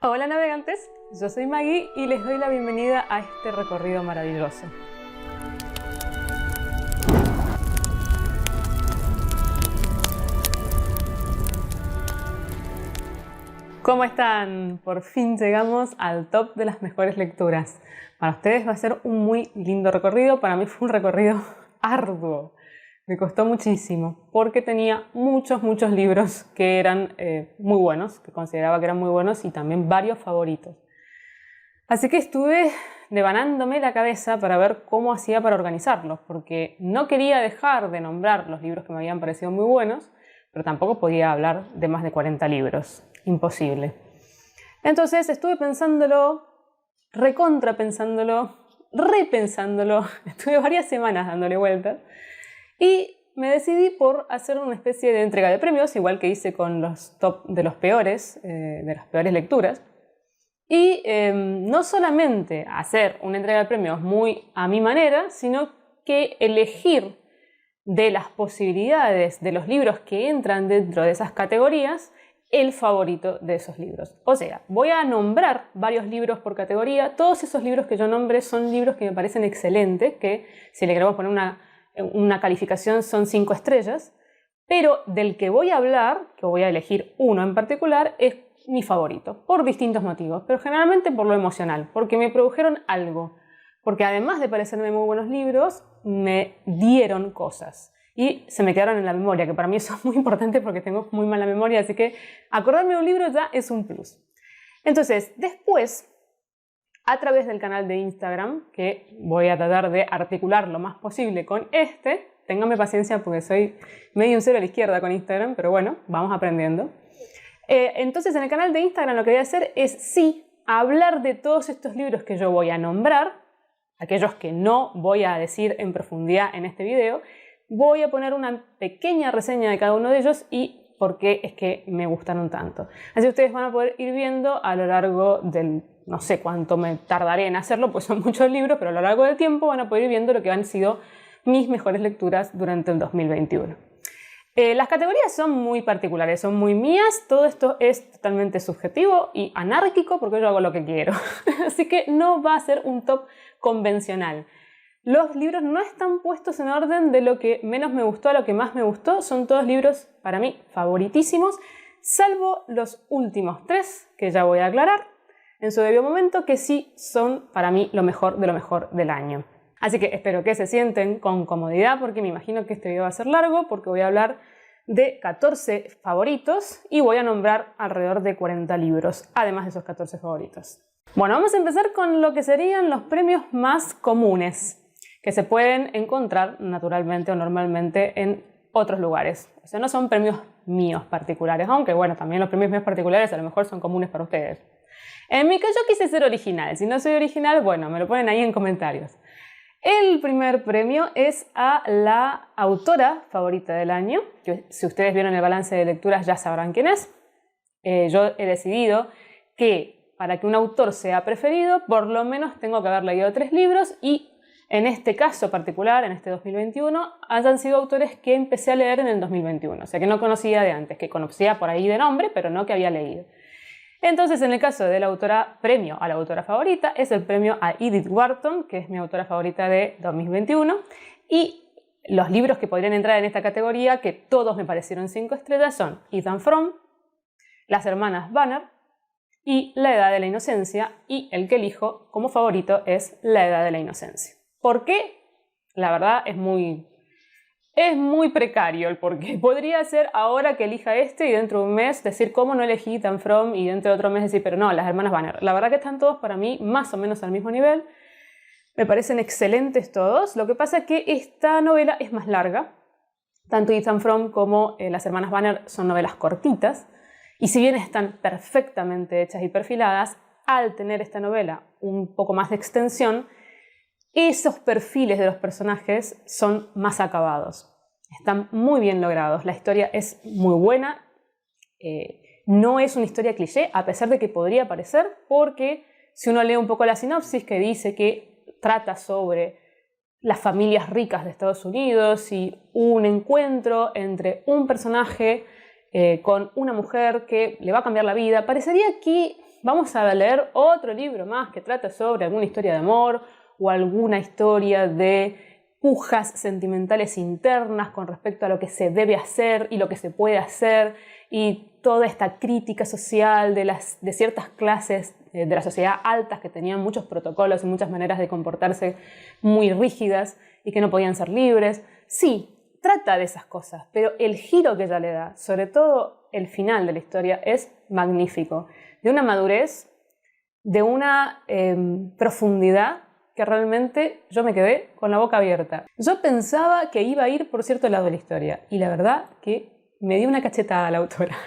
Hola navegantes, yo soy Maggie y les doy la bienvenida a este recorrido maravilloso. ¿Cómo están? Por fin llegamos al top de las mejores lecturas. Para ustedes va a ser un muy lindo recorrido, para mí fue un recorrido arduo. Me costó muchísimo porque tenía muchos libros que eran muy buenos, que consideraba que eran muy buenos y también varios favoritos. Así que estuve devanándome la cabeza para ver cómo hacía para organizarlos, porque no quería dejar de nombrar los libros que me habían parecido muy buenos, pero tampoco podía hablar de más de 40 libros. Imposible. Entonces estuve pensándolo, repensándolo, estuve varias semanas dándole vueltas y me decidí por hacer una especie de entrega de premios, igual que hice con los top de las peores lecturas. Y no solamente hacer una entrega de premios muy a mi manera, sino que elegir de las posibilidades de los libros que entran dentro de esas categorías el favorito de esos libros. O sea, voy a nombrar varios libros por categoría. Todos esos libros que yo nombre son libros que me parecen excelentes, que si le queremos poner una calificación son 5 estrellas, pero del que voy a hablar, que voy a elegir uno en particular, es mi favorito, por distintos motivos, pero generalmente por lo emocional, porque me produjeron algo, porque además de parecerme muy buenos libros, me dieron cosas y se me quedaron en la memoria, que para mí eso es muy importante porque tengo muy mala memoria, así que acordarme de un libro ya es un plus. Entonces, después, a través del canal de Instagram, que voy a tratar de articular lo más posible con ténganme paciencia porque soy medio un cero a la izquierda con Instagram, pero bueno, vamos aprendiendo. Entonces en el canal de Instagram lo que voy a hacer es hablar de todos estos libros que yo voy a nombrar, aquellos que no voy a decir en profundidad en este video, voy a poner una pequeña reseña de cada uno de ellos y por qué es que me gustaron tanto. Así ustedes van a poder ir viendo a lo largo del, no sé cuánto me tardaré en hacerlo, pues son muchos libros, pero a lo largo del tiempo van a poder ir viendo lo que han sido mis mejores lecturas durante el 2021. Las categorías son muy particulares, son muy mías, todo esto es totalmente subjetivo y anárquico porque yo hago lo que quiero. Así que no va a ser un top convencional. Los libros no están puestos en orden de lo que menos me gustó a lo que más me gustó, son todos libros para mí favoritísimos, salvo los últimos 3 que ya voy a aclarar en su debido momento, que sí son para mí lo mejor del año. Así que espero que se sienten con comodidad porque me imagino que este video va a ser largo porque voy a hablar de 14 favoritos y voy a nombrar alrededor de 40 libros, además de esos 14 favoritos. Bueno, vamos a empezar con lo que serían los premios más comunes que se pueden encontrar naturalmente o normalmente en otros lugares. O sea, no son premios míos particulares, aunque bueno, también los premios míos particulares a lo mejor son comunes para ustedes. En mi caso quise ser original. Si no soy original, bueno, me lo ponen ahí en comentarios. El primer premio es a la autora favorita del año, que si ustedes vieron el balance de lecturas ya sabrán quién es. Yo he decidido que para que un autor sea preferido, por lo menos tengo que haber leído 3 libros y en este caso particular, en este 2021, hayan sido autores que empecé a leer en el 2021, o sea que no conocía de antes, que conocía por ahí de nombre, pero no que había leído. Entonces, en el caso de la premio a la autora favorita, es el premio a Edith Wharton, que es mi autora favorita de 2021, y los libros que podrían entrar en esta categoría, que todos me parecieron 5 estrellas, son Ethan Frome, Las hermanas Banner y La edad de la inocencia, y el que elijo como favorito es La edad de la inocencia. ¿Por qué? La verdad es muy precario el porqué. Podría ser ahora que elija y dentro de un mes decir cómo no elegí Ethan Frome y dentro de otro mes decir, pero no, Las hermanas Banner. La verdad que están todos para mí más o menos al mismo nivel. Me parecen excelentes todos. Lo que pasa es que esta novela es más larga. Tanto Ethan Frome como Las hermanas Banner son novelas cortitas. Y si bien están perfectamente hechas y perfiladas, al tener esta novela un poco más de extensión, esos perfiles de los personajes son más acabados. Están muy bien logrados. La historia es muy buena. No es una historia cliché, a pesar de que podría parecer, porque si uno lee un poco la sinopsis que dice que trata sobre las familias ricas de Estados Unidos y un encuentro entre un personaje con una mujer que le va a cambiar la vida, parecería que vamos a leer otro libro más que trata sobre alguna historia de amor o alguna historia de pujas sentimentales internas con respecto a lo que se debe hacer y lo que se puede hacer y toda esta crítica social de ciertas clases de la sociedad altas que tenían muchos protocolos y muchas maneras de comportarse muy rígidas y que no podían ser libres. Sí, trata de esas cosas, pero el giro que ella le da, sobre todo el final de la historia, es magnífico. De una madurez, de una profundidad que realmente yo me quedé con la boca abierta. Yo pensaba que iba a ir por cierto lado de la historia y la verdad que me dio una cachetada a la autora.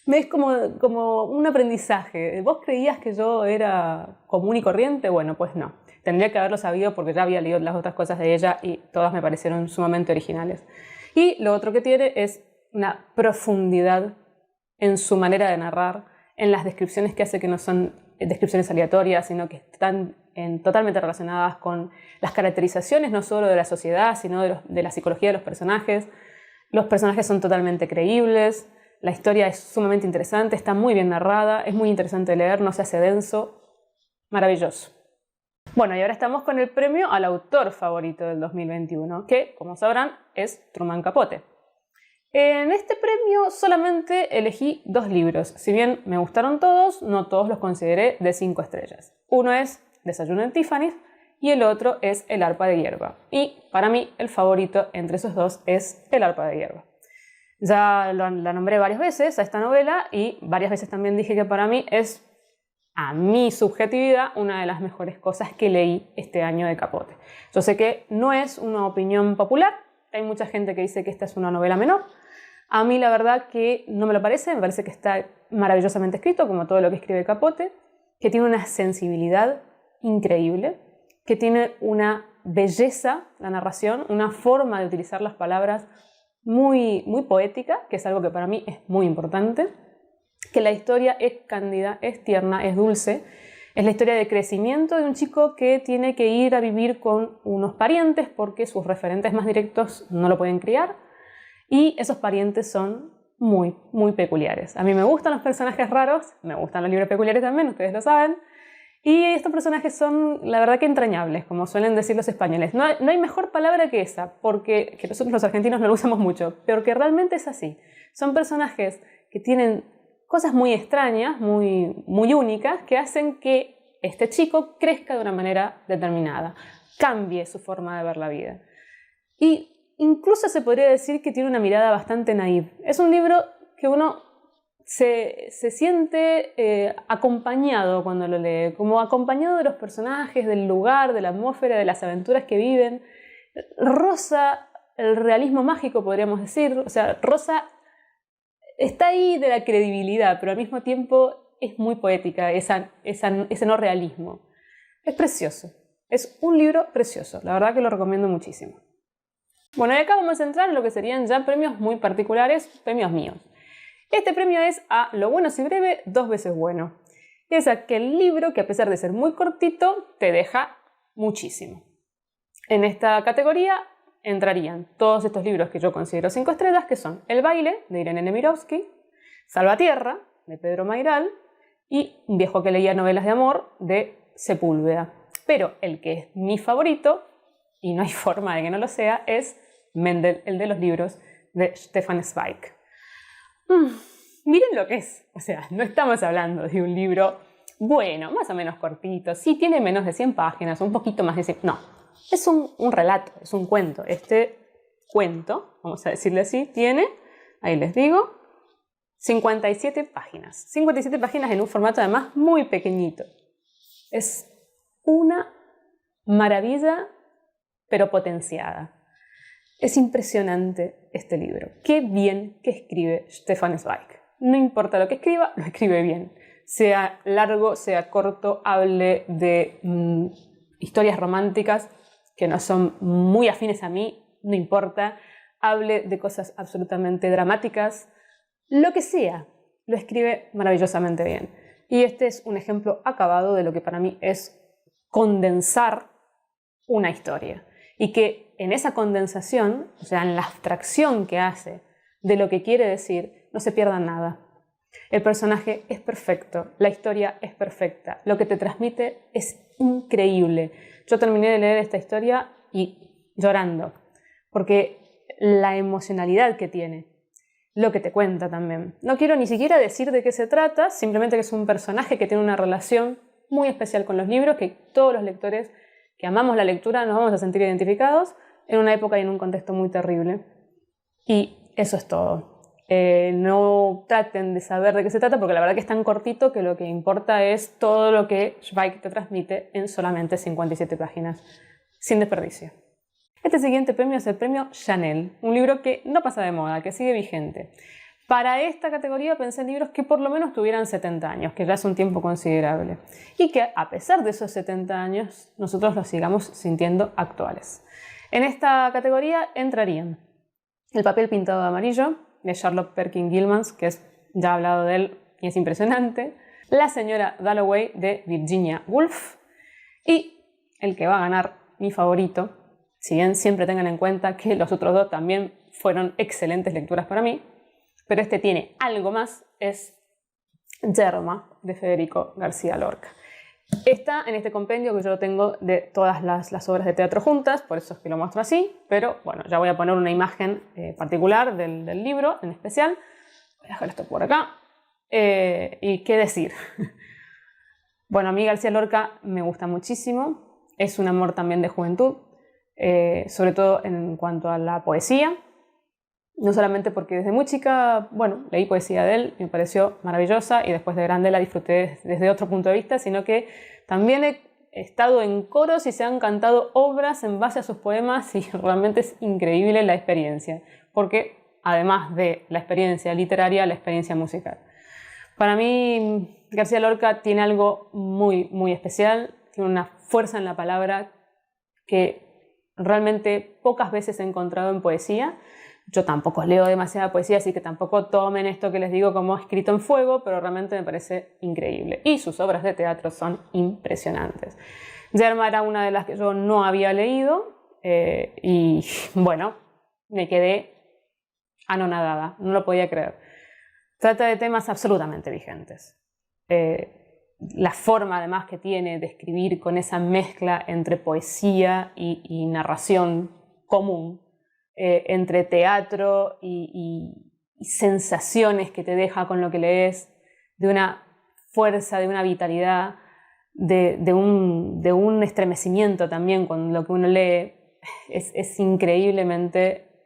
Es como un aprendizaje. ¿Vos creías que yo era común y corriente? Bueno, pues no. Tendría que haberlo sabido porque ya había leído las otras cosas de ella y todas me parecieron sumamente originales. Y lo otro que tiene es una profundidad en su manera de narrar, en las descripciones que hace, que no son descripciones aleatorias, sino que están totalmente relacionadas con las caracterizaciones no solo de la sociedad, sino de la psicología de los personajes. Los personajes son totalmente creíbles, la historia es sumamente interesante, está muy bien narrada, es muy interesante leer, no se hace denso, maravilloso. Bueno, y ahora estamos con el premio al autor favorito del 2021, que, como sabrán, es Truman Capote. En este premio solamente elegí 2 libros. Si bien me gustaron todos, no todos los consideré de 5 estrellas. Uno es Desayuno en Tiffany's y el otro es El arpa de hierba. Y para mí el favorito entre esos dos es El arpa de hierba. Ya la nombré varias veces a esta novela y varias veces también dije que para mí es, a mi subjetividad, una de las mejores cosas que leí este año de Capote. Yo sé que no es una opinión popular, hay mucha gente que dice que esta es una novela menor. A mí la verdad que no me lo parece, me parece que está maravillosamente escrito, como todo lo que escribe Capote, que tiene una sensibilidad increíble, que tiene una belleza, la narración, una forma de utilizar las palabras muy, muy poética, que es algo que para mí es muy importante, que la historia es cándida, es tierna, es dulce. Es la historia de crecimiento de un chico que tiene que ir a vivir con unos parientes porque sus referentes más directos no lo pueden criar y esos parientes son muy, muy peculiares. A mí me gustan los personajes raros, me gustan los libros peculiares también, ustedes lo saben, y estos personajes son, la verdad, que entrañables, como suelen decir los españoles. No hay mejor palabra que esa, porque que nosotros los argentinos no lo usamos mucho, pero que realmente es así. Son personajes que tienen cosas muy extrañas, muy, muy únicas, que hacen que este chico crezca de una manera determinada, cambie su forma de ver la vida. Y incluso se podría decir que tiene una mirada bastante naïve. Es un libro que uno se siente acompañado cuando lo lee, como acompañado de los personajes, del lugar, de la atmósfera, de las aventuras que viven. Roza el realismo mágico, podríamos decir, o sea, roza está ahí de la credibilidad, pero al mismo tiempo es muy poética, ese no realismo. Es precioso, es un libro precioso, la verdad que lo recomiendo muchísimo. Bueno, y acá vamos a entrar en lo que serían ya premios muy particulares, premios míos. Este premio es a Lo bueno si breve, 2 veces bueno. Es aquel libro que, a pesar de ser muy cortito, te deja muchísimo. En esta categoría entrarían todos estos libros que yo considero 5 estrellas, que son El baile, de Irene Nemirovsky, Salvatierra, de Pedro Mayral, y Un viejo que leía novelas de amor, de Sepúlveda. Pero el que es mi favorito, y no hay forma de que no lo sea, es Mendel, el de los libros, de Stefan Zweig. Miren lo que es. O sea, no estamos hablando de un libro, bueno, más o menos cortito. Sí, tiene menos de 100 páginas, un poquito más de 100. No, es un relato, es un cuento. Este cuento, vamos a decirle así, tiene, ahí les digo, 57 páginas. 57 páginas en un formato además muy pequeñito. Es una maravilla, pero potenciada. Es impresionante este libro. Qué bien que escribe Stefan Zweig. No importa lo que escriba, lo escribe bien. Sea largo, sea corto, hable de historias románticas que no son muy afines a mí, no importa. Hable de cosas absolutamente dramáticas. Lo que sea, lo escribe maravillosamente bien. Y este es un ejemplo acabado de lo que para mí es condensar una historia. Y que en esa condensación, o sea, en la abstracción que hace de lo que quiere decir, no se pierda nada. El personaje es perfecto, la historia es perfecta, lo que te transmite es increíble. Yo terminé de leer esta historia y llorando, porque la emocionalidad que tiene, lo que te cuenta también. No quiero ni siquiera decir de qué se trata, simplemente que es un personaje que tiene una relación muy especial con los libros, que todos los lectores que amamos la lectura nos vamos a sentir identificados en una época y en un contexto muy terrible. Y eso es todo. No traten de saber de qué se trata, porque la verdad que es tan cortito que lo que importa es todo lo que Zweig te transmite en solamente 57 páginas, sin desperdicio. Este siguiente premio es el premio Chanel, un libro que no pasa de moda, que sigue vigente. Para esta categoría pensé en libros que por lo menos tuvieran 70 años, que ya es un tiempo considerable, y que a pesar de esos 70 años nosotros los sigamos sintiendo actuales. En esta categoría entrarían El papel pintado de amarillo, de Charlotte Perkins Gilmans, que ya he hablado de él y es impresionante, La señora Dalloway, de Virginia Woolf, y el que va a ganar, mi favorito, si bien siempre tengan en cuenta que los otros dos también fueron excelentes lecturas para mí, pero este tiene algo más, es Yerma, de Federico García Lorca. Está en este compendio que yo tengo de todas las obras de teatro juntas, por eso es que lo muestro así, pero bueno, ya voy a poner una imagen particular del libro en especial. Voy a dejar esto por acá. ¿Y qué decir? Bueno, a mí García Lorca me gusta muchísimo, es un amor también de juventud, sobre todo en cuanto a la poesía. No solamente porque desde muy chica, bueno, leí poesía de él, me pareció maravillosa y después de grande la disfruté desde otro punto de vista, sino que también he estado en coros y se han cantado obras en base a sus poemas y realmente es increíble la experiencia, porque además de la experiencia literaria, la experiencia musical. Para mí García Lorca tiene algo muy, muy especial, tiene una fuerza en la palabra que realmente pocas veces he encontrado en poesía. Yo tampoco leo demasiada poesía, así que tampoco tomen esto que les digo como escrito en fuego, pero realmente me parece increíble. Y sus obras de teatro son impresionantes. Yerma era una de las que yo no había leído y bueno, me quedé anonadada, no lo podía creer. Trata de temas absolutamente vigentes. La forma además que tiene de escribir con esa mezcla entre poesía y narración común, entre teatro y sensaciones que te deja con lo que lees, de una fuerza, de una vitalidad, de un estremecimiento también con lo que uno lee, es increíblemente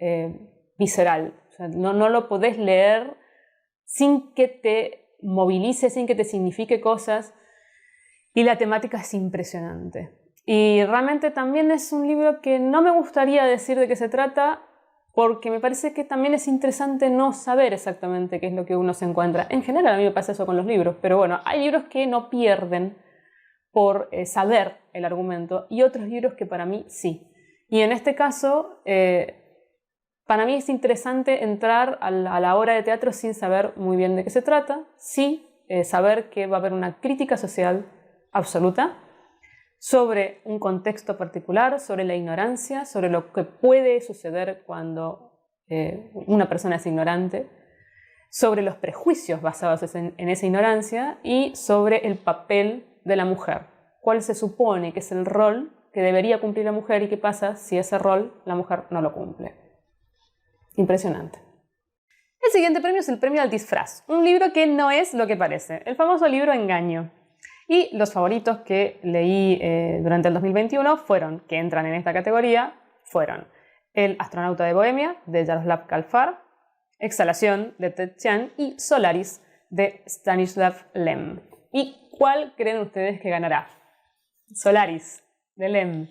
visceral. O sea, no lo podés leer sin que te movilice, sin que te signifique cosas, y la temática es impresionante. Y realmente también es un libro que no me gustaría decir de qué se trata, porque me parece que también es interesante no saber exactamente qué es lo que uno se encuentra. En general a mí me pasa eso con los libros, pero bueno, hay libros que no pierden por saber el argumento y otros libros que para mí sí. Y en este caso, para mí es interesante entrar a la obra de teatro sin saber muy bien de qué se trata, sí saber que va a haber una crítica social absoluta sobre un contexto particular, sobre la ignorancia, sobre lo que puede suceder cuando una persona es ignorante, sobre los prejuicios basados en esa ignorancia y sobre el papel de la mujer. ¿Cuál se supone que es el rol que debería cumplir la mujer y qué pasa si ese rol la mujer no lo cumple? Impresionante. El siguiente premio es el premio al disfraz, un libro que no es lo que parece, el famoso libro Engaño. Y los favoritos que leí durante el 2021 que entran en esta categoría, fueron El astronauta de Bohemia, de Jaroslav Kalfar, Exhalación, de Ted Chiang, y Solaris, de Stanislav Lem. ¿Y cuál creen ustedes que ganará? Solaris, de Lem.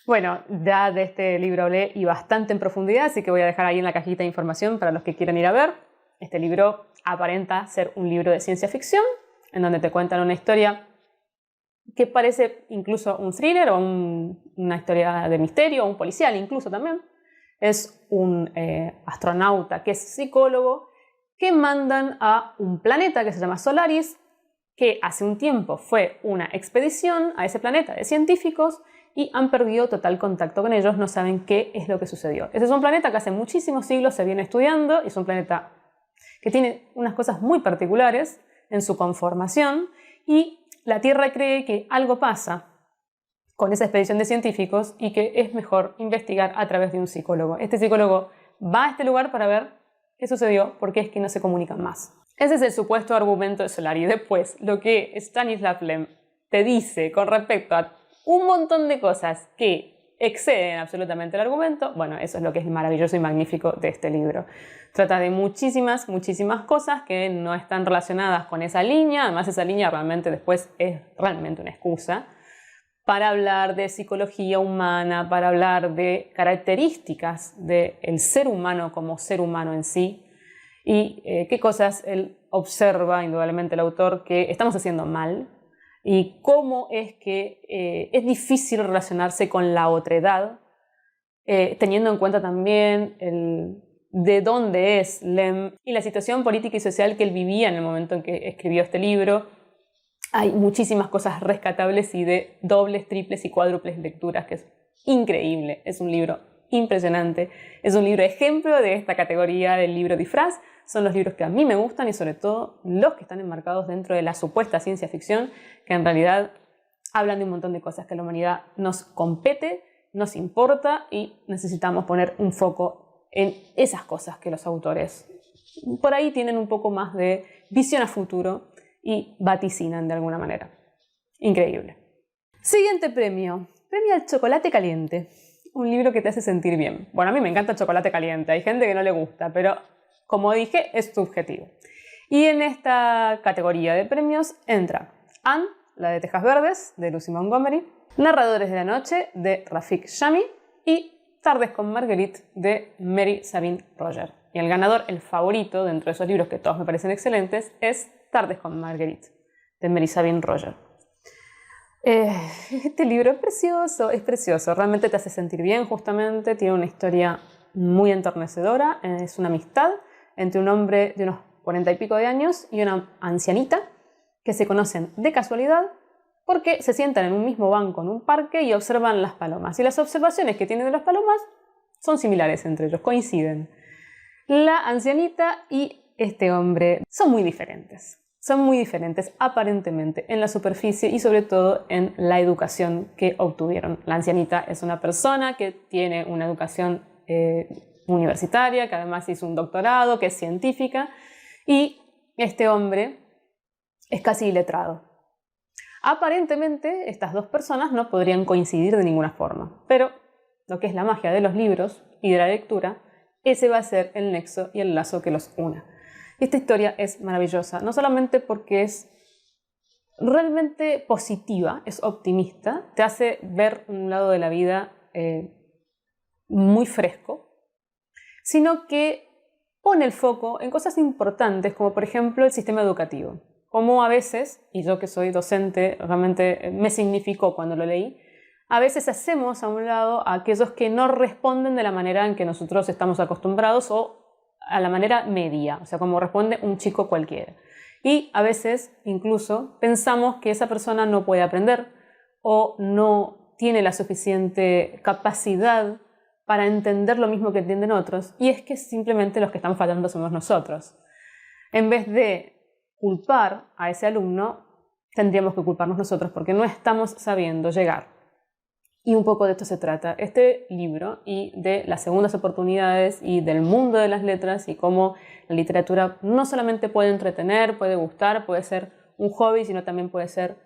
Bueno, ya de este libro hablé y bastante en profundidad, así que voy a dejar ahí en la cajita de información para los que quieran ir a ver. Este libro aparenta ser un libro de ciencia ficción, en donde te cuentan una historia que parece incluso un thriller o una historia de misterio, o un policial incluso también. Es un astronauta que es psicólogo que mandan a un planeta que se llama Solaris, que hace un tiempo fue una expedición a ese planeta de científicos y han perdido total contacto con ellos, no saben qué es lo que sucedió. Este es un planeta que hace muchísimos siglos se viene estudiando, es un planeta que tiene unas cosas muy particulares en su conformación y la Tierra cree que algo pasa con esa expedición de científicos y que es mejor investigar a través de un psicólogo. Este psicólogo va a este lugar para ver qué sucedió, por qué es que no se comunican más. Ese es el supuesto argumento de Solari. Después, lo que Stanislav Lem te dice con respecto a un montón de cosas que exceden absolutamente el argumento, bueno, eso es lo que es maravilloso y magnífico de este libro. Trata de muchísimas cosas que no están relacionadas con esa línea, además esa línea realmente después es realmente una excusa para hablar de psicología humana, para hablar de características del ser humano como ser humano en sí y qué cosas él observa, indudablemente el autor, que estamos haciendo mal y cómo es que es difícil relacionarse con la otredad, teniendo en cuenta también de dónde es Lem y la situación política y social que él vivía en el momento en que escribió este libro. Hay muchísimas cosas rescatables y de dobles, triples y cuádruples lecturas, que es increíble. Es un libro impresionante. Es un libro ejemplo de esta categoría del libro disfraz. Son los libros que a mí me gustan y sobre todo los que están enmarcados dentro de la supuesta ciencia ficción, que en realidad hablan de un montón de cosas que a la humanidad nos compete, nos importa y necesitamos poner un foco en esas cosas que los autores por ahí tienen un poco más de visión a futuro y vaticinan de alguna manera. Increíble. Siguiente premio. Premio al chocolate caliente. Un libro que te hace sentir bien. Bueno, a mí me encanta el chocolate caliente. Hay gente que no le gusta, pero como dije, es subjetivo. Y en esta categoría de premios entra Anne, la de Tejas Verdes, de Lucy Montgomery, Narradores de la Noche, de Rafik Shami y Tardes con Marguerite, de Mary Sabine Roger. Y el ganador, el favorito dentro de esos libros que todos me parecen excelentes, es Tardes con Marguerite, de Mary Sabine Roger. Este libro es precioso, realmente te hace sentir bien justamente, tiene una historia muy enternecedora, es una amistad entre un hombre de unos 40 y pico de años y una ancianita que se conocen de casualidad porque se sientan en un mismo banco en un parque y observan las palomas. Y las observaciones que tienen de las palomas son similares entre ellos, coinciden. La ancianita y este hombre son muy diferentes. Son muy diferentes aparentemente en la superficie y sobre todo en la educación que obtuvieron. La ancianita es una persona que tiene una educación universitaria, que además hizo un doctorado, que es científica, y este hombre es casi iletrado. Aparentemente estas dos personas no podrían coincidir de ninguna forma, pero lo que es la magia de los libros y de la lectura, ese va a ser el nexo y el lazo que los una. Y esta historia es maravillosa, no solamente porque es realmente positiva, es optimista, te hace ver un lado de la vida muy fresco, sino que pone el foco en cosas importantes, como por ejemplo el sistema educativo. Como a veces, y yo que soy docente, realmente me significó cuando lo leí, a veces hacemos a un lado a aquellos que no responden de la manera en que nosotros estamos acostumbrados o a la manera media, o sea, como responde un chico cualquiera. Y a veces incluso pensamos que esa persona no puede aprender o no tiene la suficiente capacidad para entender lo mismo que entienden otros, y es que simplemente los que están fallando somos nosotros. En vez de culpar a ese alumno, tendríamos que culparnos nosotros porque no estamos sabiendo llegar. Y un poco de esto se trata este libro y de las segundas oportunidades y del mundo de las letras y cómo la literatura no solamente puede entretener, puede gustar, puede ser un hobby, sino también puede ser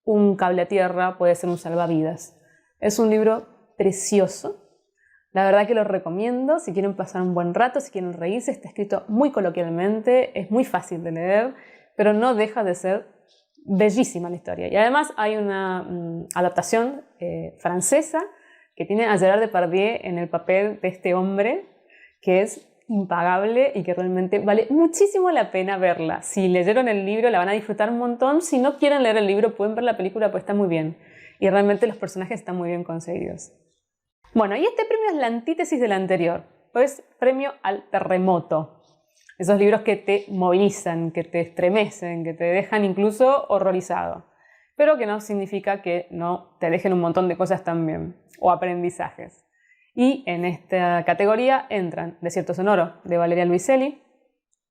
un cable a tierra, puede ser un salvavidas. Es un libro precioso. La verdad que lo recomiendo si quieren pasar un buen rato, si quieren reírse. Está escrito muy coloquialmente, es muy fácil de leer, pero no deja de ser bellísima la historia. Y además hay una adaptación francesa que tiene a Gerard Depardieu en el papel de este hombre que es impagable y que realmente vale muchísimo la pena verla. Si leyeron el libro la van a disfrutar un montón. Si no quieren leer el libro pueden ver la película, pues está muy bien. Y realmente los personajes están muy bien conseguidos. Bueno, y este premio es la antítesis del anterior, pues premio al terremoto. Esos libros que te movilizan, que te estremecen, que te dejan incluso horrorizado, pero que no significa que no te dejen un montón de cosas también, o aprendizajes. Y en esta categoría entran Desierto Sonoro, de Valeria Luiselli,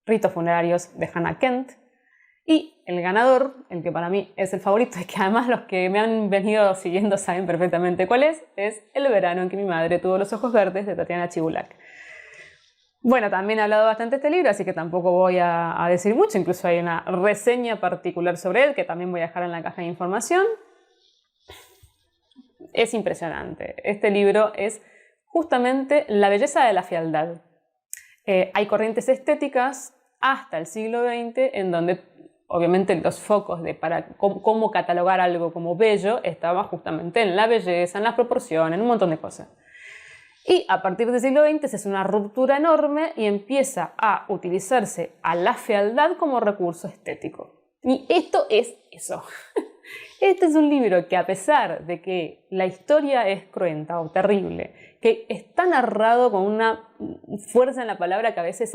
Ritos funerarios de Hannah Kent. Y el ganador, el que para mí es el favorito, y que además los que me han venido siguiendo saben perfectamente cuál es El verano en que mi madre tuvo los ojos verdes, de Tatiana Chibulak. Bueno, también he hablado bastante de este libro, así que tampoco voy a decir mucho. Incluso hay una reseña particular sobre él, que también voy a dejar en la caja de información. Es impresionante. Este libro es justamente la belleza de la fealdad. Hay corrientes estéticas hasta el siglo XX en donde obviamente los focos de cómo catalogar algo como bello estaba justamente en la belleza, en las proporciones, en un montón de cosas. Y a partir del siglo XX se hace una ruptura enorme y empieza a utilizarse a la fealdad como recurso estético. Y esto es eso. Este es un libro que, a pesar de que la historia es cruenta o terrible, que está narrado con una fuerza en la palabra que a veces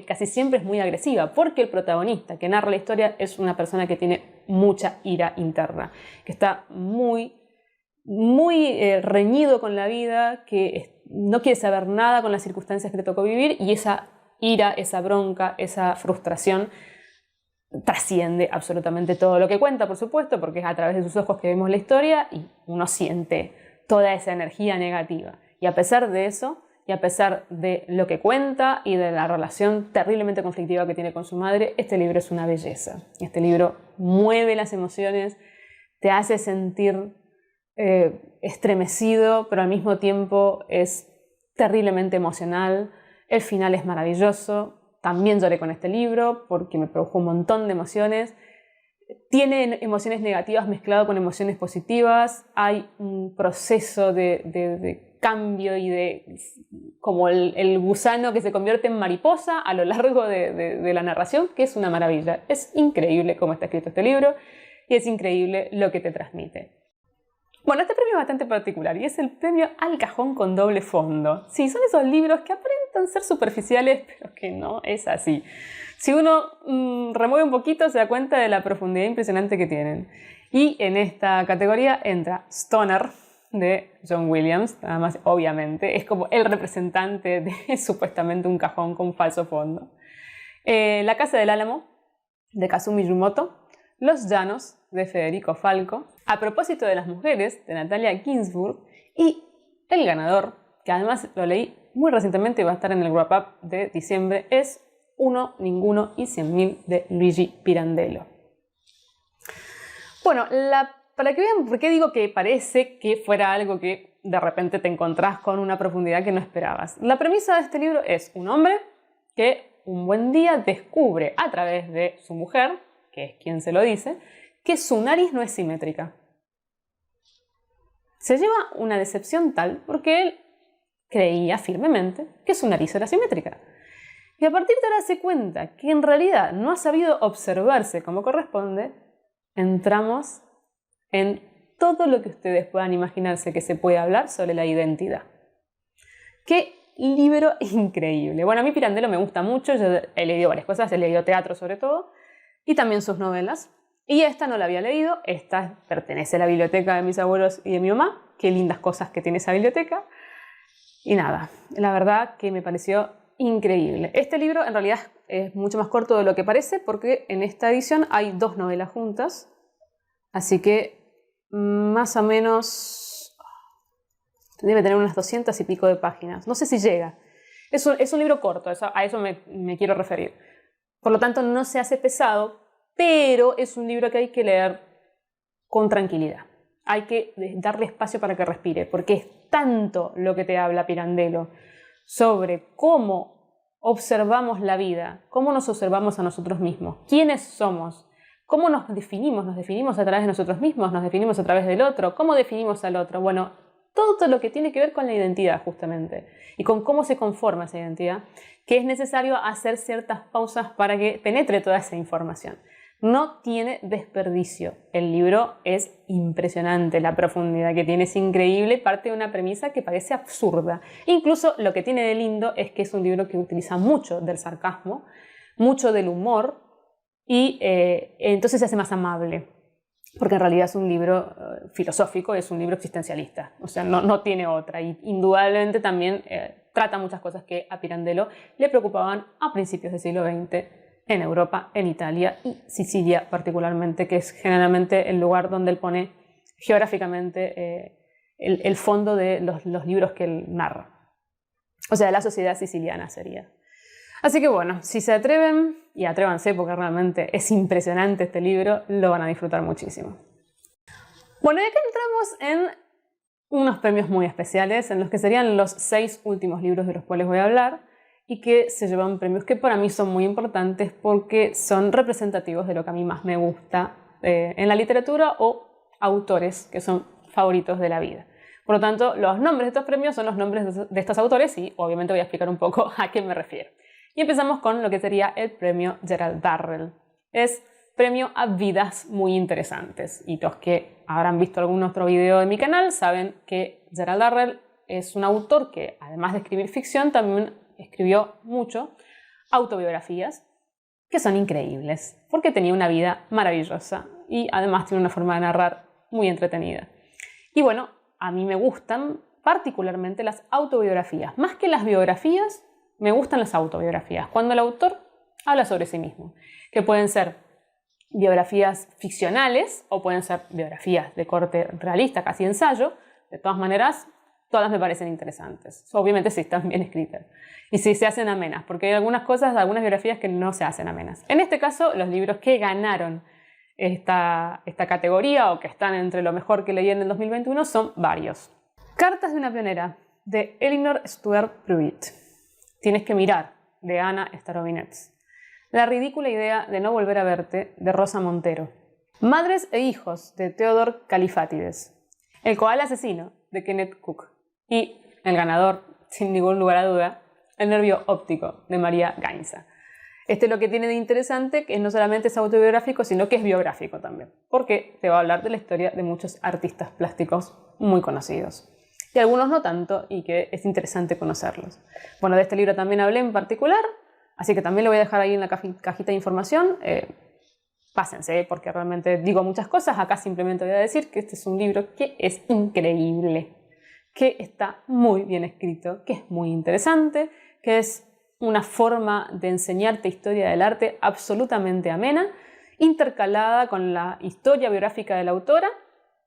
casi siempre es muy agresiva, porque el protagonista que narra la historia es una persona que tiene mucha ira interna, que está muy reñido con la vida, que no quiere saber nada con las circunstancias que le tocó vivir, y esa ira, esa bronca, esa frustración trasciende absolutamente todo lo que cuenta, por supuesto, porque es a través de sus ojos que vemos la historia y uno siente toda esa energía negativa. Y a pesar de eso, y a pesar de lo que cuenta y de la relación terriblemente conflictiva que tiene con su madre, este libro es una belleza. Este libro mueve las emociones, te hace sentir estremecido, pero al mismo tiempo es terriblemente emocional. El final es maravilloso. También lloré con este libro porque me produjo un montón de emociones. Tiene emociones negativas mezclado con emociones positivas. Hay un proceso de cambio y de como el gusano que se convierte en mariposa a lo largo de la narración, que es una maravilla. Es increíble cómo está escrito este libro y es increíble lo que te transmite. Bueno, este premio es bastante particular y es el premio Al Cajón con Doble Fondo. Sí, son esos libros que aparentan ser superficiales, pero que no es así. Si uno remueve un poquito, se da cuenta de la profundidad impresionante que tienen. Y en esta categoría entra Stoner, de John Williams, nada más, obviamente. Es como el representante de supuestamente un cajón con falso fondo. La Casa del Álamo, de Kazumi Yumoto. Los Llanos, de Federico Falco. A propósito de las mujeres, de Natalia Ginzburg. Y el ganador, que además lo leí muy recientemente y va a estar en el wrap-up de diciembre, es Uno, Ninguno y 100.000 de Luigi Pirandello. Bueno, para que vean por qué digo que parece que fuera algo que de repente te encontrás con una profundidad que no esperabas. La premisa de este libro es un hombre que un buen día descubre a través de su mujer, que es quien se lo dice, que su nariz no es simétrica. Se lleva una decepción tal porque él creía firmemente que su nariz era simétrica. Y a partir de darse cuenta que en realidad no ha sabido observarse como corresponde, entramos en todo lo que ustedes puedan imaginarse que se puede hablar sobre la identidad. ¡Qué libro increíble! Bueno, a mí Pirandello me gusta mucho, yo he leído varias cosas, he leído teatro sobre todo, y también sus novelas. Y esta no la había leído, esta pertenece a la biblioteca de mis abuelos y de mi mamá. Qué lindas cosas que tiene esa biblioteca. Y nada, la verdad que me pareció increíble. Este libro en realidad es mucho más corto de lo que parece porque en esta edición hay 2 novelas juntas. Así que más o menos debe tener unas 200 y pico de páginas. No sé si llega. Es un libro corto, a eso me quiero referir. Por lo tanto no se hace pesado, pero es un libro que hay que leer con tranquilidad. Hay que darle espacio para que respire, porque es tanto lo que te habla Pirandello sobre cómo observamos la vida, cómo nos observamos a nosotros mismos, quiénes somos, cómo nos definimos a través de nosotros mismos, nos definimos a través del otro, cómo definimos al otro. Bueno, todo lo que tiene que ver con la identidad justamente y con cómo se conforma esa identidad, que es necesario hacer ciertas pausas para que penetre toda esa información. No tiene desperdicio. El libro es impresionante, la profundidad que tiene es increíble, parte de una premisa que parece absurda. Incluso lo que tiene de lindo es que es un libro que utiliza mucho del sarcasmo, mucho del humor y entonces se hace más amable. Porque en realidad es un libro filosófico, es un libro existencialista, o sea, no tiene otra. Y indudablemente también trata muchas cosas que a Pirandello le preocupaban a principios del siglo XX en Europa, en Italia y Sicilia particularmente, que es generalmente el lugar donde él pone geográficamente el fondo de los libros que él narra. O sea, la sociedad siciliana sería. Así que bueno, si se atreven, y atrévanse porque realmente es impresionante este libro, lo van a disfrutar muchísimo. Bueno, y acá entramos en unos premios muy especiales, en los que serían los 6 últimos libros de los cuales voy a hablar, y que se llevan premios que para mí son muy importantes porque son representativos de lo que a mí más me gusta en la literatura o autores que son favoritos de la vida. Por lo tanto, los nombres de estos premios son los nombres de estos autores y obviamente voy a explicar un poco a qué me refiero. Y empezamos con lo que sería el premio Gerald Darrell. Es premio a vidas muy interesantes. Y los que habrán visto algún otro video de mi canal saben que Gerald Darrell es un autor que, además de escribir ficción, también escribió mucho autobiografías que son increíbles porque tenía una vida maravillosa y además tiene una forma de narrar muy entretenida. Y bueno, a mí me gustan particularmente las autobiografías. Más que las biografías, me gustan las autobiografías. Cuando el autor habla sobre sí mismo, que pueden ser biografías ficcionales o pueden ser biografías de corte realista, casi ensayo. De todas maneras, todas me parecen interesantes. Obviamente si están bien escritas y si se hacen amenas, porque hay algunas cosas, algunas biografías que no se hacen amenas. En este caso, los libros que ganaron esta categoría o que están entre lo mejor que leí en el 2021 son varios. Cartas de una pionera, de Elinor Stuart Pruitt. Tienes que mirar, de Ana Starobinets. La ridícula idea de no volver a verte, de Rosa Montero. Madres e hijos, de Theodor Kalifatides. El koala asesino, de Kenneth Cook. Y el ganador, sin ningún lugar a duda, El nervio óptico, de María Gainza. Este lo que tiene de interesante que no solamente es autobiográfico, sino que es biográfico también, porque te va a hablar de la historia de muchos artistas plásticos muy conocidos. Y algunos no tanto, y que es interesante conocerlos. Bueno, de este libro también hablé en particular, así que también lo voy a dejar ahí en la cajita de información. Pásense, porque realmente digo muchas cosas. Acá simplemente voy a decir que este es un libro que es increíble, que está muy bien escrito, que es muy interesante, que es una forma de enseñarte historia del arte absolutamente amena, intercalada con la historia biográfica de la autora,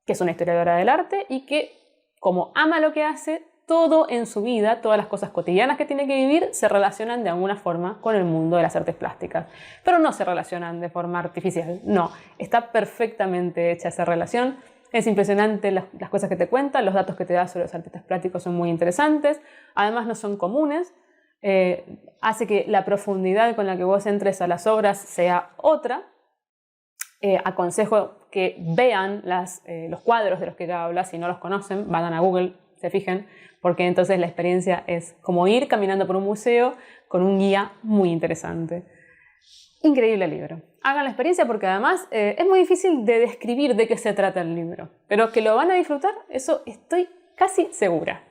que es una historiadora del arte y que, como ama lo que hace, todo en su vida, todas las cosas cotidianas que tiene que vivir, se relacionan de alguna forma con el mundo de las artes plásticas. Pero no se relacionan de forma artificial, no. Está perfectamente hecha esa relación. Es impresionante las cosas que te cuenta, los datos que te da sobre los artistas plásticos son muy interesantes. Además no son comunes. Hace que la profundidad con la que vos entres a las obras sea otra. Aconsejo que vean los cuadros de los que ella habla. Si no los conocen, vayan a Google, se fijen, porque entonces la experiencia es como ir caminando por un museo con un guía muy interesante. Increíble libro. Hagan la experiencia porque además es muy difícil de describir de qué se trata el libro, pero que lo van a disfrutar, eso estoy casi segura.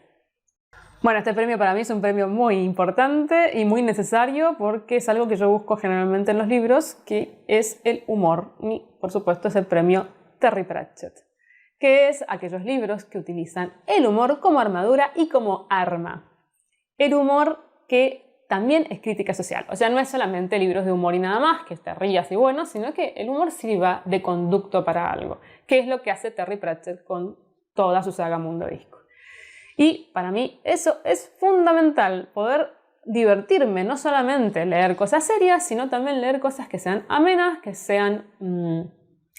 Bueno, este premio para mí es un premio muy importante y muy necesario porque es algo que yo busco generalmente en los libros, que es el humor. Y, por supuesto, es el premio Terry Pratchett, que es aquellos libros que utilizan el humor como armadura y como arma. El humor que también es crítica social. O sea, no es solamente libros de humor y nada más, que te rías y bueno, sino que el humor sirva de conducto para algo, que es lo que hace Terry Pratchett con toda su saga Mundo Disco. Y para mí eso es fundamental, poder divertirme, no solamente leer cosas serias, sino también leer cosas que sean amenas, que sean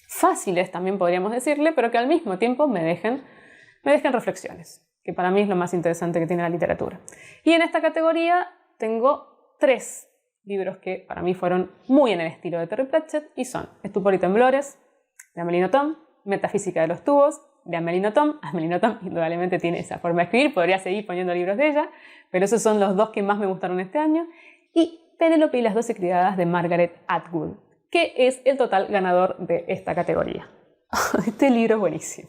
fáciles, también podríamos decirle, pero que al mismo tiempo me dejen reflexiones, que para mí es lo más interesante que tiene la literatura. Y en esta categoría tengo 3 libros que para mí fueron muy en el estilo de Terry Pratchett y son Estupor y temblores, de Amélie Nothomb, Metafísica de los tubos, de Amélie Nothomb. Amélie Nothomb indudablemente tiene esa forma de escribir, podría seguir poniendo libros de ella, pero esos son los 2 que más me gustaron este año. Y Penélope y las 12 criadas, de Margaret Atwood, que es el total ganador de esta categoría. Este libro es buenísimo.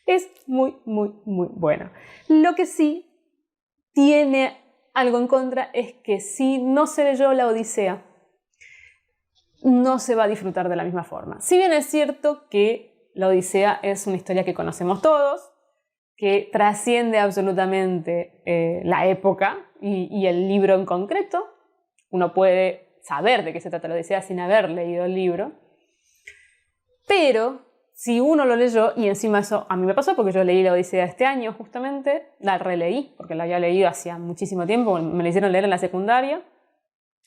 Es muy, muy, muy bueno. Lo que sí tiene algo en contra es que si no se leyó la Odisea, no se va a disfrutar de la misma forma. Si bien es cierto que la Odisea es una historia que conocemos todos, que trasciende absolutamente la época y el libro en concreto. Uno puede saber de qué se trata la Odisea sin haber leído el libro, pero si uno lo leyó, y encima eso a mí me pasó porque yo leí la Odisea este año justamente, la releí porque la había leído hacía muchísimo tiempo, me la hicieron leer en la secundaria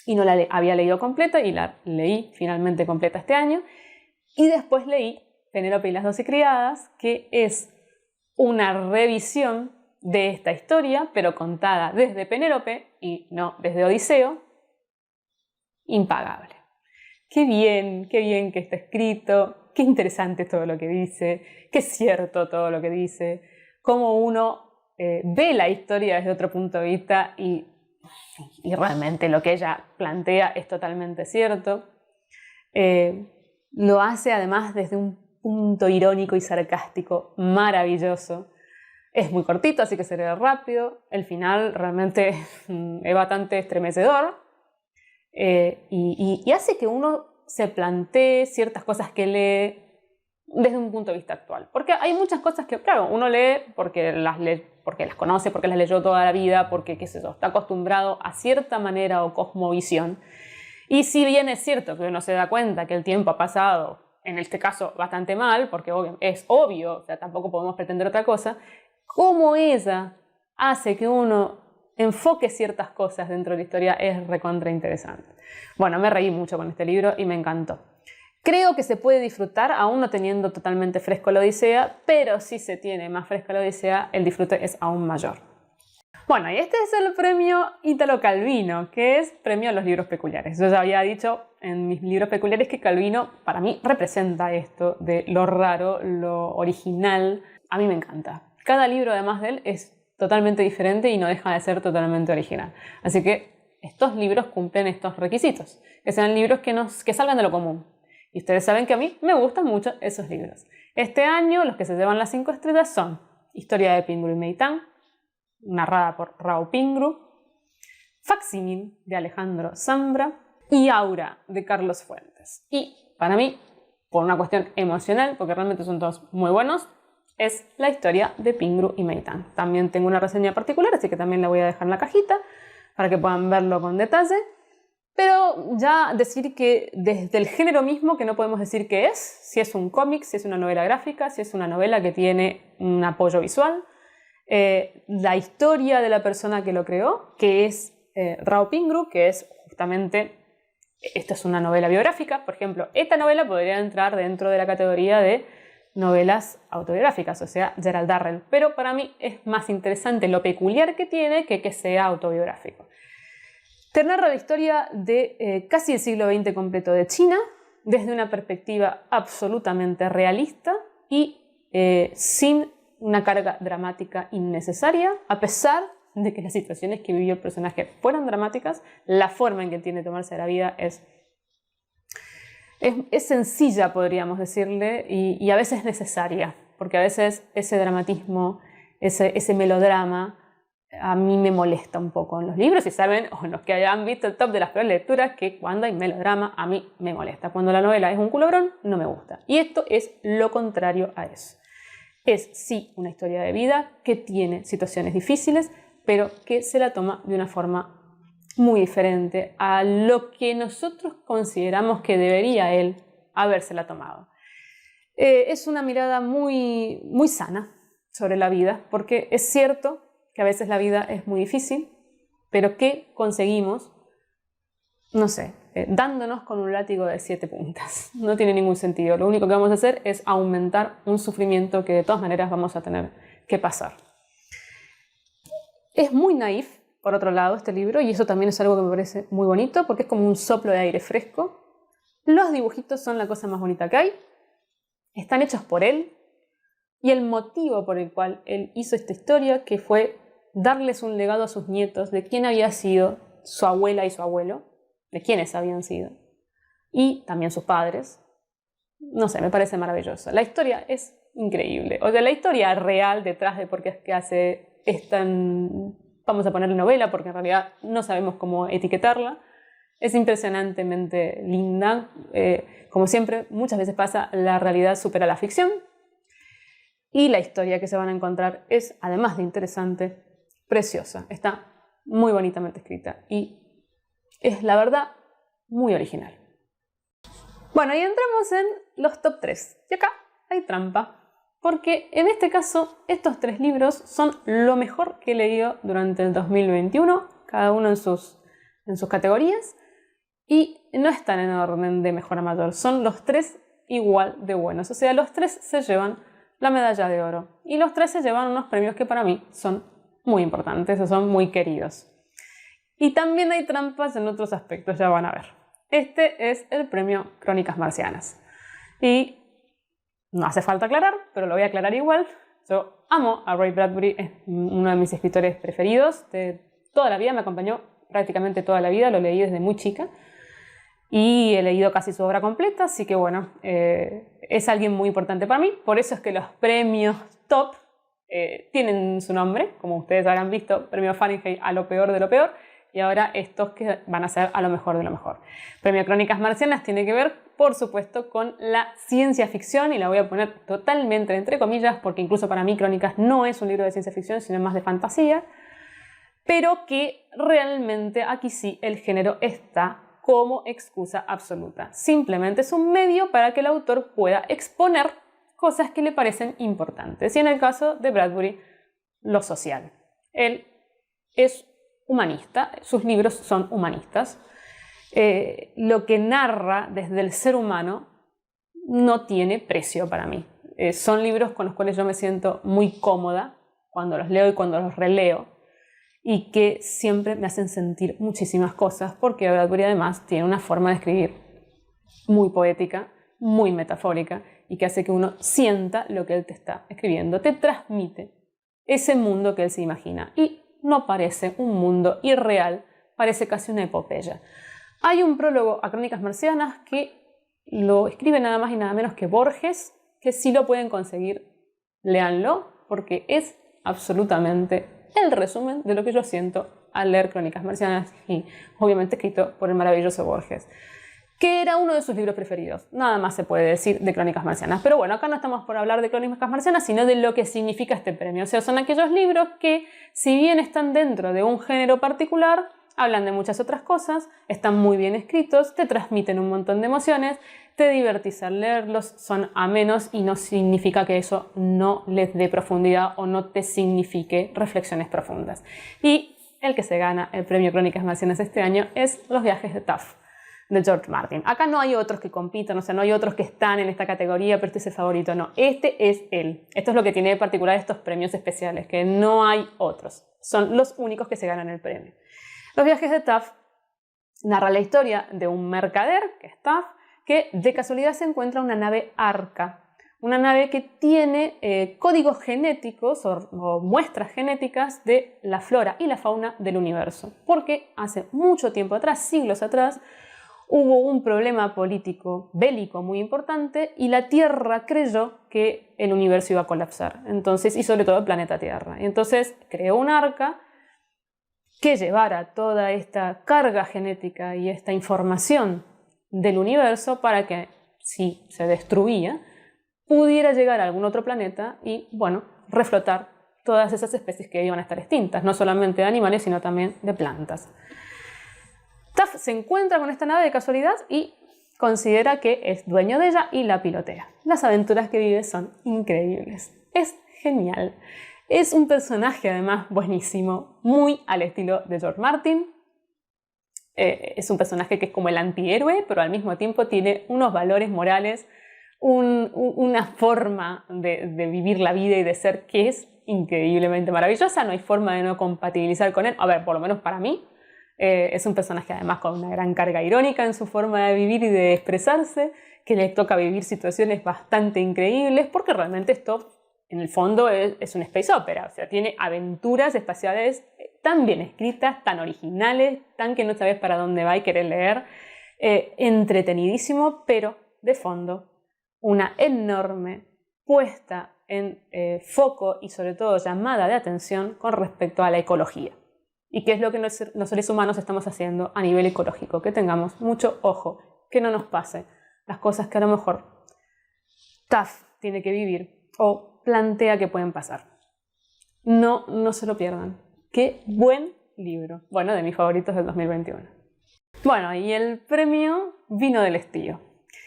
y no la había leído completa y la leí finalmente completa este año, y después leí Penélope y las 12 criadas, que es una revisión de esta historia, pero contada desde Penélope y no desde Odiseo. Impagable. Qué bien que está escrito, qué interesante todo lo que dice, qué cierto todo lo que dice, cómo uno ve la historia desde otro punto de vista y realmente lo que ella plantea es totalmente cierto. Lo hace además desde un punto irónico y sarcástico maravilloso. Es muy cortito, así que se lee rápido. El final realmente es bastante estremecedor y hace que uno se plantee ciertas cosas que lee desde un punto de vista actual. Porque hay muchas cosas que, claro, uno lee porque las conoce, porque las leyó toda la vida, porque, qué sé yo, está acostumbrado a cierta manera o cosmovisión. Y si bien es cierto que uno se da cuenta que el tiempo ha pasado, en este caso bastante mal, porque es obvio, o sea, tampoco podemos pretender otra cosa, cómo ella hace que uno enfoque ciertas cosas dentro de la historia es recontra interesante. Bueno, me reí mucho con este libro y me encantó. Creo que se puede disfrutar aún no teniendo totalmente fresco la Odisea, pero si se tiene más fresca la Odisea, el disfrute es aún mayor. Bueno, y este es el premio Italo Calvino, que es premio a los libros peculiares. Yo ya había dicho en mis libros peculiares que Calvino para mí representa esto de lo raro, lo original. A mí me encanta. Cada libro además de él es totalmente diferente y no deja de ser totalmente original. Así que estos libros cumplen estos requisitos, que sean libros que salgan de lo común. Y ustedes saben que a mí me gustan mucho esos libros. Este año los que se llevan las 5 estrellas son Historia de Pingrú y Meitán, narrada por Rao Pingrú, Facsímil de Alejandro Zambra y Aura de Carlos Fuentes. Y para mí, por una cuestión emocional, porque realmente son todos muy buenos, es la historia de Pingrú y Meitán. También tengo una reseña particular, así que también la voy a dejar en la cajita para que puedan verlo con detalle. Pero ya decir que desde el género mismo, que no podemos decir qué es, si es un cómic, si es una novela gráfica, si es una novela que tiene un apoyo visual, la historia de la persona que lo creó, que es Rao Pingrú, que es justamente, esta es una novela biográfica, por ejemplo, esta novela podría entrar dentro de la categoría de novelas autobiográficas, o sea, Gerald Darrell, pero para mí es más interesante lo peculiar que tiene que sea autobiográfico. Te narra la historia de casi el siglo XX completo de China, desde una perspectiva absolutamente realista y sin una carga dramática innecesaria, a pesar de que las situaciones que vivió el personaje fueran dramáticas, la forma en que tiene de tomarse la vida es sencilla, podríamos decirle, y a veces necesaria, porque a veces ese dramatismo, ese melodrama, a mí me molesta un poco en los libros, y saben, o los que hayan visto el top de las peores lecturas, que cuando hay melodrama a mí me molesta. Cuando la novela es un culebrón, no me gusta. Y esto es lo contrario a eso. Es sí una historia de vida que tiene situaciones difíciles, pero que se la toma de una forma muy diferente a lo que nosotros consideramos que debería él habérsela tomado. Es una mirada muy, muy sana sobre la vida, porque es cierto que a veces la vida es muy difícil, pero ¿qué conseguimos? No sé, dándonos con un látigo de 7 puntas. No tiene ningún sentido. Lo único que vamos a hacer es aumentar un sufrimiento que de todas maneras vamos a tener que pasar. Es muy naif, por otro lado, este libro, y eso también es algo que me parece muy bonito, porque es como un soplo de aire fresco. Los dibujitos son la cosa más bonita que hay. Están hechos por él. Y el motivo por el cual él hizo esta historia, que fue darles un legado a sus nietos de quién había sido su abuela y su abuelo, de quiénes habían sido, y también sus padres. No sé, me parece maravilloso. La historia es increíble. O sea, la historia real detrás de por qué es que hace esta, vamos a ponerle novela, porque en realidad no sabemos cómo etiquetarla, es impresionantemente linda. Como siempre, muchas veces pasa, la realidad supera la ficción. Y la historia que se van a encontrar es, además de interesante, preciosa. Está muy bonitamente escrita y es, la verdad, muy original. Bueno, y entramos en los top 3. Y acá hay trampa, porque en este caso estos 3 libros son lo mejor que he leído durante el 2021, cada uno en sus categorías, y no están en orden de mejor a mayor, son los 3 igual de buenos. O sea, los 3 se llevan la medalla de oro y los 3 se llevan unos premios que para mí son muy importantes o son muy queridos. Y también hay trampas en otros aspectos, ya van a ver. Este es el premio Crónicas Marcianas. Y no hace falta aclarar, pero lo voy a aclarar igual. Yo amo a Ray Bradbury, es uno de mis escritores preferidos de toda la vida, me acompañó prácticamente toda la vida, lo leí desde muy chica. Y he leído casi su obra completa, así que bueno, es alguien muy importante para mí. Por eso es que los premios top tienen su nombre, como ustedes habrán visto, premio Fahrenheit a lo peor de lo peor, y ahora estos que van a ser a lo mejor de lo mejor. Premio Crónicas Marcianas tiene que ver, por supuesto, con la ciencia ficción, y la voy a poner totalmente entre comillas, porque incluso para mí Crónicas no es un libro de ciencia ficción, sino más de fantasía, pero que realmente aquí sí el género está como excusa absoluta. Simplemente es un medio para que el autor pueda exponer cosas que le parecen importantes. Y en el caso de Bradbury, lo social. Él es humanista, sus libros son humanistas. Lo que narra desde el ser humano no tiene precio para mí. Son libros con los cuales yo me siento muy cómoda cuando los leo y cuando los releo, y que siempre me hacen sentir muchísimas cosas, porque Bradbury además tiene una forma de escribir muy poética, muy metafórica, y que hace que uno sienta lo que él te está escribiendo, te transmite ese mundo que él se imagina, y no parece un mundo irreal, parece casi una epopeya. Hay un prólogo a Crónicas Marcianas que lo escribe nada más y nada menos que Borges, que si lo pueden conseguir, léanlo, porque es absolutamente el resumen de lo que yo siento al leer Crónicas Marcianas, y obviamente escrito por el maravilloso Borges, que era uno de sus libros preferidos. Nada más se puede decir de Crónicas Marcianas. Pero bueno, acá no estamos por hablar de Crónicas Marcianas, sino de lo que significa este premio. O sea, son aquellos libros que, si bien están dentro de un género particular, hablan de muchas otras cosas, están muy bien escritos, te transmiten un montón de emociones, te divertís al leerlos, son amenos, y no significa que eso no les dé profundidad o no te signifique reflexiones profundas. Y el que se gana el premio Crónicas Marcianas este año es Los viajes de Tufts, de George Martin. Acá no hay otros que compitan, o sea, no hay otros que están en esta categoría, pero este es el favorito, no, este es él. Esto es lo que tiene de particular estos premios especiales, que no hay otros, son los únicos que se ganan el premio. Los viajes de Tufts narra la historia de un mercader, que es Tufts, que de casualidad se encuentra una nave arca, una nave que tiene códigos genéticos o muestras genéticas de la flora y la fauna del universo, porque hace mucho tiempo atrás, siglos atrás, hubo un problema político bélico muy importante y la Tierra creyó que el universo iba a colapsar, entonces, y sobre todo el planeta Tierra. Y entonces creó un arca que llevara toda esta carga genética y esta información del universo para que, si se destruía, pudiera llegar a algún otro planeta y, bueno, reflotar todas esas especies que iban a estar extintas, no solamente de animales, sino también de plantas. Tufts se encuentra con esta nave de casualidad y considera que es dueño de ella y la pilotea. Las aventuras que vive son increíbles. Es genial. Es un personaje además buenísimo, muy al estilo de George Martin. Es un personaje que es como el antihéroe, pero al mismo tiempo tiene unos valores morales, una forma de vivir la vida y de ser que es increíblemente maravillosa. No hay forma de no compatibilizar con él. A ver, por lo menos para mí. Es un personaje además con una gran carga irónica en su forma de vivir y de expresarse, que le toca vivir situaciones bastante increíbles, porque realmente esto, en el fondo, es una space opera. O sea, tiene aventuras espaciales tan bien escritas, tan originales, tan que no sabes para dónde va y querés leer. Entretenidísimo, pero de fondo una enorme puesta en foco y sobre todo llamada de atención con respecto a la ecología. Y qué es lo que los seres humanos estamos haciendo a nivel ecológico. Que tengamos mucho ojo, que no nos pase las cosas que a lo mejor Tufts tiene que vivir, o plantea que pueden pasar. No se lo pierdan. ¡Qué buen libro! Bueno, de mis favoritos del 2021. Bueno, y el premio Vino del Estío.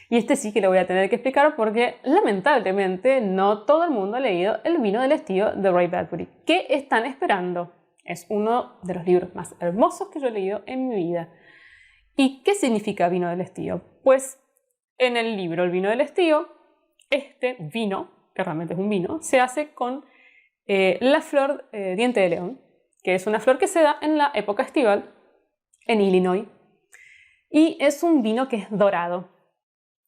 Y este sí que lo voy a tener que explicar porque lamentablemente no todo el mundo ha leído El Vino del Estío de Ray Bradbury. ¿Qué están esperando? Es uno de los libros más hermosos que yo he leído en mi vida. ¿Y qué significa Vino del Estío? Pues en el libro El Vino del Estío, este vino, que realmente es un vino, se hace con la flor diente de león, que es una flor que se da en la época estival en Illinois. Y es un vino que es dorado.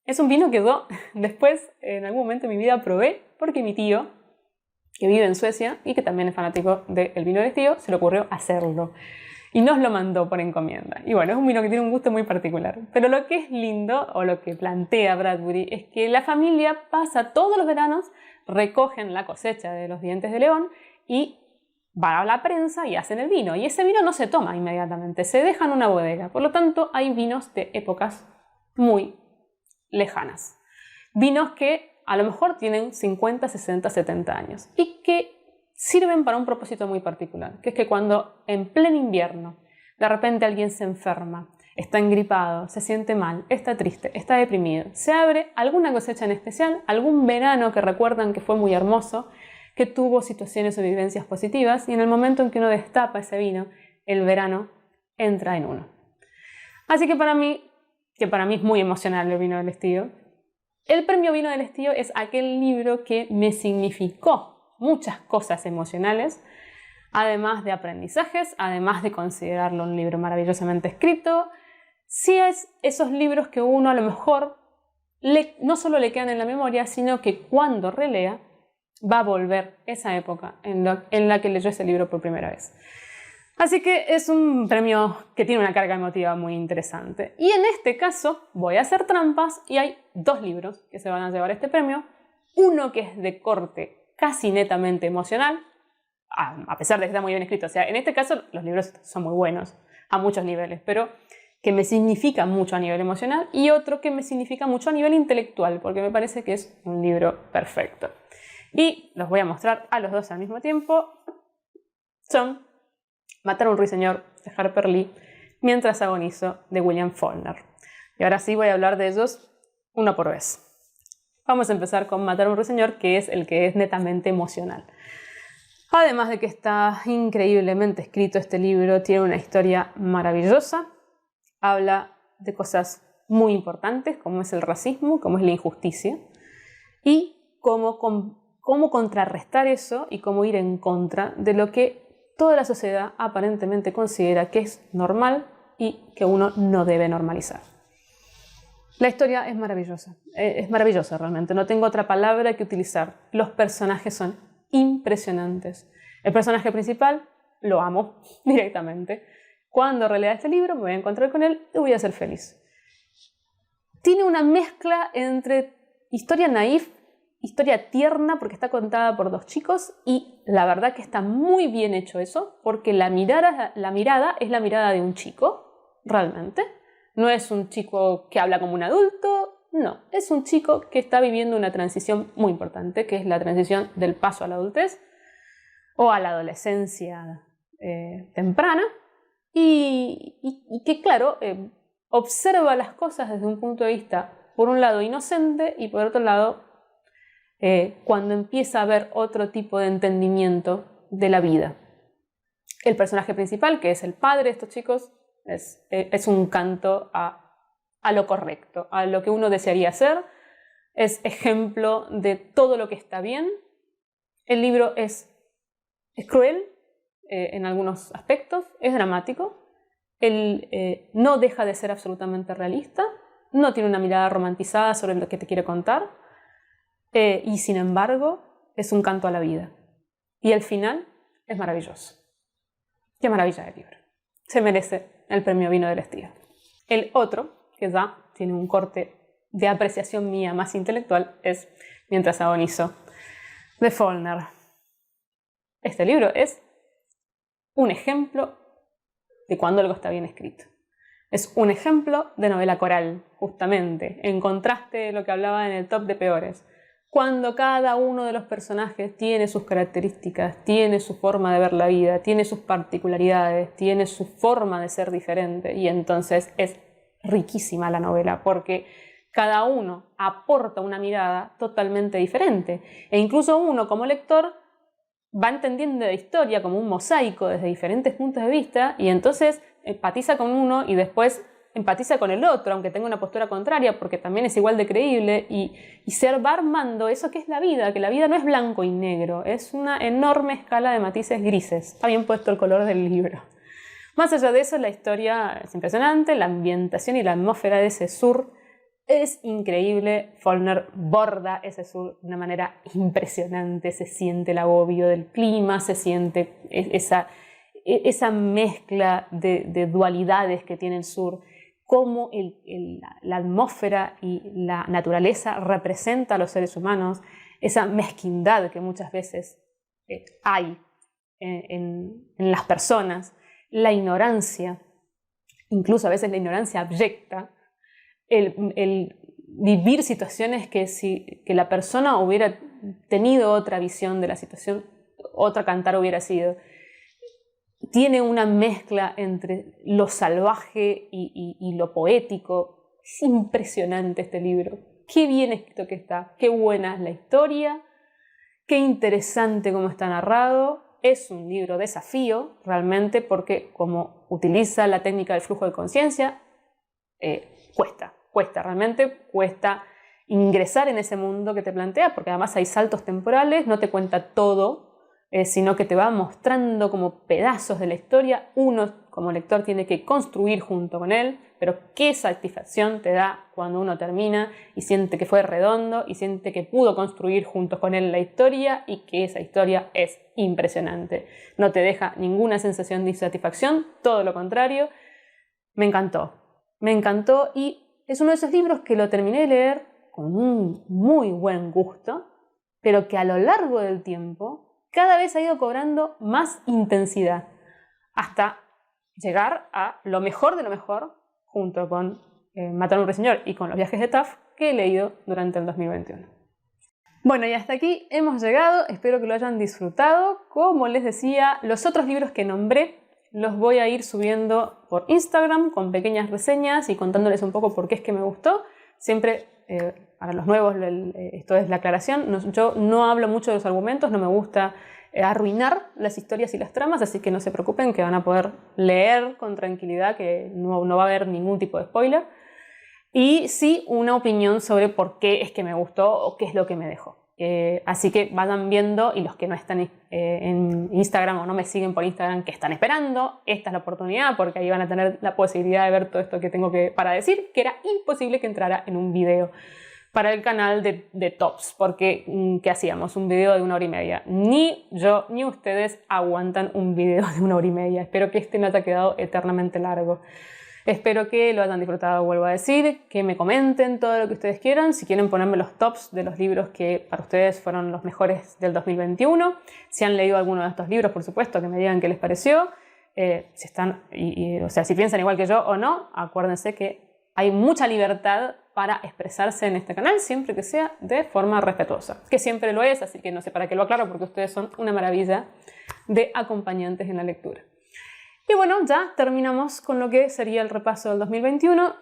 Es un vino que yo después, en algún momento de mi vida, probé porque mi tío, que vive en Suecia y que también es fanático del vino del Estío, se le ocurrió hacerlo. Y nos lo mandó por encomienda. Y bueno, es un vino que tiene un gusto muy particular. Pero lo que es lindo, o lo que plantea Bradbury, es que la familia pasa todos los veranos, recogen la cosecha de los dientes de león y van a la prensa y hacen el vino. Y ese vino no se toma inmediatamente, se deja en una bodega. Por lo tanto, hay vinos de épocas muy lejanas. Vinos que a lo mejor tienen 50, 60, 70 años y que sirven para un propósito muy particular, que es que cuando en pleno invierno de repente alguien se enferma, está engripado, se siente mal, está triste, está deprimido, se abre alguna cosecha en especial, algún verano que recuerdan que fue muy hermoso, que tuvo situaciones o vivencias positivas, y en el momento en que uno destapa ese vino, el verano entra en uno. Así que para mí es muy emocional el Vino del Estío, el premio Vino del Estío es aquel libro que me significó muchas cosas emocionales, además de aprendizajes, además de considerarlo un libro maravillosamente escrito. Sí, es esos libros que uno a lo mejor no solo le quedan en la memoria, sino que cuando relea va a volver esa época en la que leyó ese libro por primera vez. Así que es un premio que tiene una carga emotiva muy interesante. Y en este caso voy a hacer trampas y hay dos libros que se van a llevar este premio. Uno que es de corte casi netamente emocional, a pesar de que está muy bien escrito. O sea, en este caso los libros son muy buenos a muchos niveles, pero que me significa mucho a nivel emocional, y otro que me significa mucho a nivel intelectual, porque me parece que es un libro perfecto. Y los voy a mostrar a los dos al mismo tiempo. Son Matar a un ruiseñor, de Harper Lee, Mientras agonizo, de William Faulkner. Y ahora sí voy a hablar de ellos uno por vez. Vamos a empezar con Matar a un ruiseñor, que es el que es netamente emocional. Además de que está increíblemente escrito este libro, tiene una historia maravillosa, habla de cosas muy importantes, como es el racismo, como es la injusticia, y cómo contrarrestar eso y cómo ir en contra de lo que toda la sociedad aparentemente considera que es normal y que uno no debe normalizar. La historia es maravillosa realmente, no tengo otra palabra que utilizar. Los personajes son impresionantes. El personaje principal lo amo directamente. Cuando relea este libro me voy a encontrar con él y voy a ser feliz. Tiene una mezcla entre historia naif, historia tierna porque está contada por dos chicos, y la verdad que está muy bien hecho eso, porque la mirada es la mirada de un chico, realmente. No es un chico que habla como un adulto, no. Es un chico que está viviendo una transición muy importante, que es la transición del paso a la adultez o a la adolescencia temprana, y que, claro, observa las cosas desde un punto de vista, por un lado, inocente, y por otro lado, cuando empieza a haber otro tipo de entendimiento de la vida. El personaje principal, que es el padre de estos chicos, es un canto a lo correcto, a lo que uno desearía hacer. Es ejemplo de todo lo que está bien. El libro es cruel en algunos aspectos, es dramático. Él no deja de ser absolutamente realista, no tiene una mirada romantizada sobre lo que te quiere contar. Y sin embargo es un canto a la vida, y el final es maravilloso. Qué maravilla de libro, se merece el premio Vino del Estío. El otro, que ya tiene un corte de apreciación mía más intelectual, es Mientras agonizo, de Faulkner. Este libro es un ejemplo de cuando algo está bien escrito. Es un ejemplo de novela coral, justamente, en contraste de lo que hablaba en el top de peores. cuando cada uno de los personajes tiene sus características, tiene su forma de ver la vida, tiene sus particularidades, tiene su forma de ser diferente, y entonces es riquísima la novela porque cada uno aporta una mirada totalmente diferente, e incluso uno como lector va entendiendo la historia como un mosaico desde diferentes puntos de vista, y entonces empatiza con uno y después empatiza con el otro, aunque tenga una postura contraria, porque también es igual de creíble, y se va armando eso que es la vida, que la vida no es blanco y negro, es una enorme escala de matices grises. Está bien puesto el color del libro. Más allá de eso, la historia es impresionante, la ambientación y la atmósfera de ese sur es increíble. Faulkner borda ese sur de una manera impresionante, se siente el agobio del clima, se siente esa mezcla de dualidades que tiene el sur, cómo la atmósfera y la naturaleza representa a los seres humanos, esa mezquindad que muchas veces hay en las personas, la ignorancia, incluso a veces la ignorancia abyecta, el vivir situaciones que si la persona hubiera tenido otra visión de la situación, otra cantar hubiera sido. Tiene una mezcla entre lo salvaje y lo poético. Es impresionante este libro. Qué bien escrito que está, qué buena es la historia, qué interesante cómo está narrado. Es un libro desafío, realmente, porque como utiliza la técnica del flujo de conciencia, realmente cuesta ingresar en ese mundo que te plantea, porque además hay saltos temporales, no te cuenta todo, sino que te va mostrando como pedazos de la historia. Uno como lector tiene que construir junto con él, pero qué satisfacción te da cuando uno termina y siente que fue redondo y siente que pudo construir junto con él la historia y que esa historia es impresionante. No te deja ninguna sensación de insatisfacción, todo lo contrario. Me encantó y es uno de esos libros que lo terminé de leer con un muy buen gusto, pero que a lo largo del tiempo cada vez ha ido cobrando más intensidad, hasta llegar a lo mejor de lo mejor, junto con Matar a un ruiseñor y con Los viajes de Taf, que he leído durante el 2021. Bueno, y hasta aquí hemos llegado, espero que lo hayan disfrutado. Como les decía, los otros libros que nombré los voy a ir subiendo por Instagram con pequeñas reseñas y contándoles un poco por qué es que me gustó. Siempre, para los nuevos, esto es la aclaración, yo no hablo mucho de los argumentos, no me gusta arruinar las historias y las tramas, así que no se preocupen que van a poder leer con tranquilidad, que no va a haber ningún tipo de spoiler. Y sí una opinión sobre por qué es que me gustó o qué es lo que me dejó. Así que vayan viendo, y los que no están en Instagram o no me siguen por Instagram, que están esperando, esta es la oportunidad, porque ahí van a tener la posibilidad de ver todo esto que tengo para decir, que era imposible que entrara en un video para el canal de Tops, porque ¿qué hacíamos? Un video de 1 hora y media. Ni yo ni ustedes aguantan un video de 1 hora y media. Espero que este no haya quedado eternamente largo. Espero que lo hayan disfrutado, vuelvo a decir, que me comenten todo lo que ustedes quieran, si quieren ponerme los tops de los libros que para ustedes fueron los mejores del 2021, si han leído alguno de estos libros, por supuesto, que me digan qué les pareció, si piensan igual que yo o no, acuérdense que hay mucha libertad para expresarse en este canal, siempre que sea de forma respetuosa, que siempre lo es, así que no sé para qué lo aclaro, porque ustedes son una maravilla de acompañantes en la lectura. Y bueno, ya terminamos con lo que sería el repaso del 2021.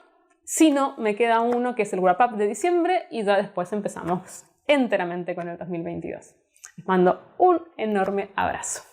Si no, me queda uno que es el wrap-up de diciembre y ya después empezamos enteramente con el 2022. Les mando un enorme abrazo.